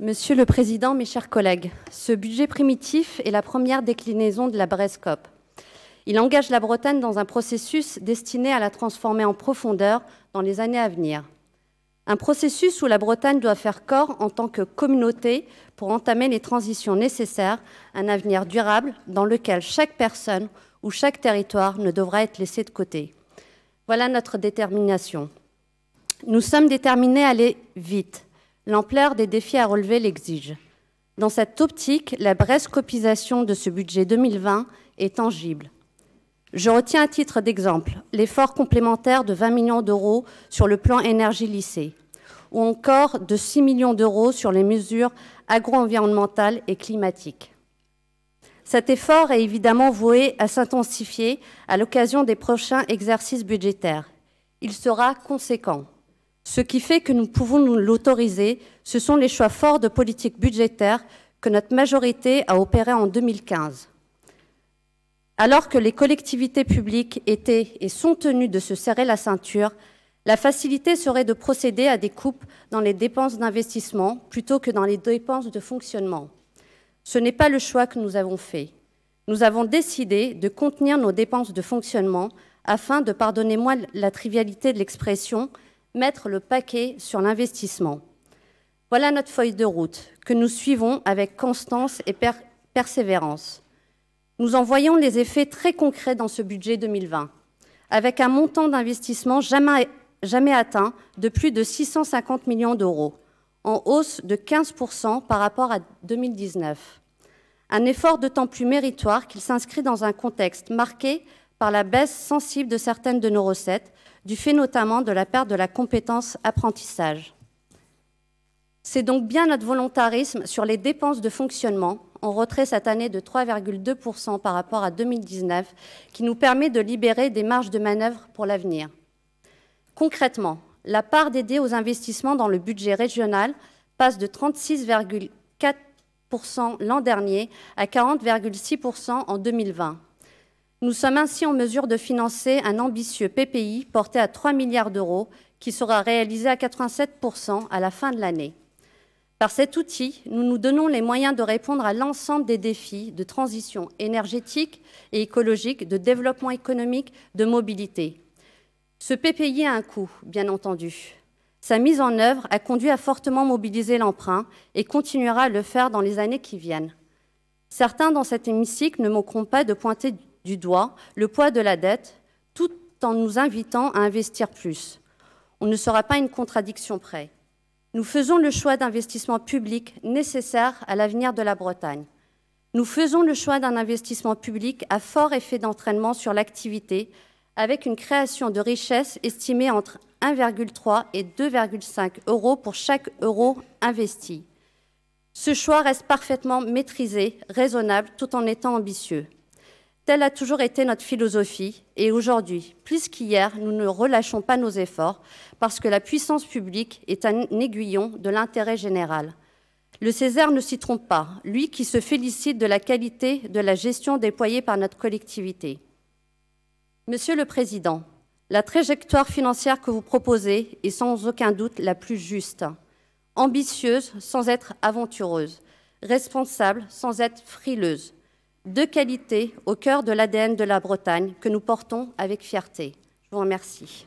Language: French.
Monsieur le Président, mes chers collègues, ce budget primitif est la première déclinaison de la Brescop. Il engage la Bretagne dans un processus destiné à la transformer en profondeur dans les années à venir. Un processus où la Bretagne doit faire corps en tant que communauté pour entamer les transitions nécessaires à un avenir durable dans lequel chaque personne ou chaque territoire ne devra être laissé de côté. Voilà notre détermination. Nous sommes déterminés à aller vite. L'ampleur des défis à relever l'exige. Dans cette optique, la brescopisation de ce budget 2020 est tangible. Je retiens à titre d'exemple l'effort complémentaire de 20 millions d'euros sur le plan énergie-lycée, ou encore de 6 millions d'euros sur les mesures agro-environnementales et climatiques. Cet effort est évidemment voué à s'intensifier à l'occasion des prochains exercices budgétaires. Il sera conséquent. Ce qui fait que nous pouvons nous l'autoriser, ce sont les choix forts de politique budgétaire que notre majorité a opérés en 2015. Alors que les collectivités publiques étaient et sont tenues de se serrer la ceinture, la facilité serait de procéder à des coupes dans les dépenses d'investissement plutôt que dans les dépenses de fonctionnement. Ce n'est pas le choix que nous avons fait. Nous avons décidé de contenir nos dépenses de fonctionnement afin de, pardonnez-moi la trivialité de l'expression, mettre le paquet sur l'investissement. Voilà notre feuille de route que nous suivons avec constance et persévérance. Nous en voyons les effets très concrets dans ce budget 2020, avec un montant d'investissement jamais atteint de plus de 650 millions d'euros, en hausse de 15% par rapport à 2019. Un effort d'autant plus méritoire qu'il s'inscrit dans un contexte marqué par la baisse sensible de certaines de nos recettes, du fait notamment de la perte de la compétence apprentissage. C'est donc bien notre volontarisme sur les dépenses de fonctionnement, en retrait cette année de 3,2% par rapport à 2019, qui nous permet de libérer des marges de manœuvre pour l'avenir. Concrètement, la part dédiée aux investissements dans le budget régional passe de 36,4% l'an dernier à 40,6% en 2020. Nous sommes ainsi en mesure de financer un ambitieux PPI porté à 3 milliards d'euros qui sera réalisé à 87% à la fin de l'année. Par cet outil, nous nous donnons les moyens de répondre à l'ensemble des défis de transition énergétique et écologique, de développement économique, de mobilité. Ce PPI a un coût, bien entendu. Sa mise en œuvre a conduit à fortement mobiliser l'emprunt et continuera à le faire dans les années qui viennent. Certains dans cet hémicycle ne manqueront pas de pointer du doigt le poids de la dette, tout en nous invitant à investir plus. On ne sera pas une contradiction près. Nous faisons le choix d'investissements publics nécessaires à l'avenir de la Bretagne. Nous faisons le choix d'un investissement public à fort effet d'entraînement sur l'activité, avec une création de richesse estimée entre 1,3 et 2,5 euros pour chaque euro investi. Ce choix reste parfaitement maîtrisé, raisonnable, tout en étant ambitieux. Telle a toujours été notre philosophie et aujourd'hui, plus qu'hier, nous ne relâchons pas nos efforts parce que la puissance publique est un aiguillon de l'intérêt général. Le Césaire ne s'y trompe pas, lui qui se félicite de la qualité de la gestion déployée par notre collectivité. Monsieur le Président, la trajectoire financière que vous proposez est sans aucun doute la plus juste, ambitieuse sans être aventureuse, responsable sans être frileuse. De qualité au cœur de l'ADN de la Bretagne que nous portons avec fierté. Je vous remercie.